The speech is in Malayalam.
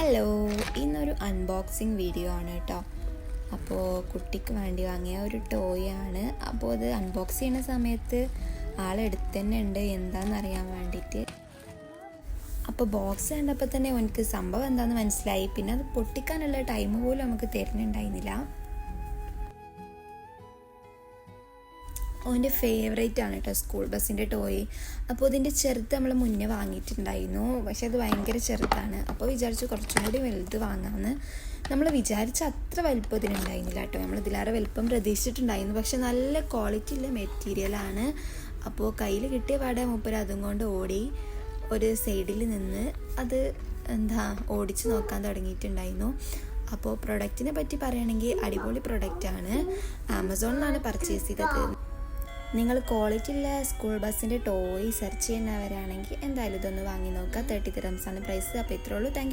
ഹലോ, ഇന്നൊരു അൺബോക്സിങ് വീഡിയോ ആണ് കേട്ടോ. അപ്പോൾ കുട്ടിക്ക് വേണ്ടി വാങ്ങിയ ഒരു ടോയ് ആണ്. അപ്പോൾ അത് അൺബോക്സ് ചെയ്യുന്ന സമയത്ത് ആളെടുത്ത് തന്നെ ഉണ്ട് എന്താണെന്നറിയാൻ വേണ്ടിയിട്ട്. അപ്പോൾ ബോക്സ് കണ്ടപ്പോൾ തന്നെ എനിക്ക് സംഭവം എന്താണെന്ന് മനസ്സിലായി. പിന്നെ അത് പൊട്ടിക്കാനുള്ള ടൈം പോലും നമുക്ക് തരുന്നുണ്ടായിരുന്നില്ല. ഓൻ്റെ ഫേവറേറ്റ് ആണ് കേട്ടോ സ്കൂൾ ബസ്സിൻ്റെ ടോയ്. അപ്പോൾ ഇതിൻ്റെ ചെറുത് നമ്മൾ മുന്നേ വാങ്ങിയിട്ടുണ്ടായിരുന്നു, പക്ഷെ അത് ഭയങ്കര ചെറുതാണ്. അപ്പോൾ വിചാരിച്ചു കുറച്ചും കൂടി വലുത് വാങ്ങാമെന്ന്. നമ്മൾ വിചാരിച്ച അത്ര വലിപ്പം ഇതിനുണ്ടായിരുന്നില്ല കേട്ടോ. നമ്മൾ ഇതിലേറെ വലിപ്പം പ്രതീക്ഷിച്ചിട്ടുണ്ടായിരുന്നു, പക്ഷെ നല്ല ക്വാളിറ്റി ഉള്ള മെറ്റീരിയലാണ്. അപ്പോൾ കയ്യിൽ കിട്ടിയ പാടെ മൂപ്പര് അതും കൊണ്ട് ഓടി ഒരു സൈഡിൽ നിന്ന് അത് ഓടിച്ച് നോക്കാൻ തുടങ്ങിയിട്ടുണ്ടായിരുന്നു. അപ്പോൾ പ്രൊഡക്റ്റിനെ പറ്റി പറയുകയാണെങ്കിൽ അടിപൊളി പ്രൊഡക്റ്റാണ്. ആമസോണിലാണ് പർച്ചേസ് ചെയ്തത്. നിങ്ങൾ ക്വാളിറ്റി ഉള്ള സ്കൂൾ ബസ്സിൻ്റെ ടോയ് സെർച്ച് ചെയ്യുന്നവരാണെങ്കിൽ എന്തായാലും ഇതൊന്ന് വാങ്ങി നോക്കുക. 30 dirhams ആണ് പ്രൈസ്. അപ്പോൾ ഇത്രേ ഉള്ളൂ. Thank you.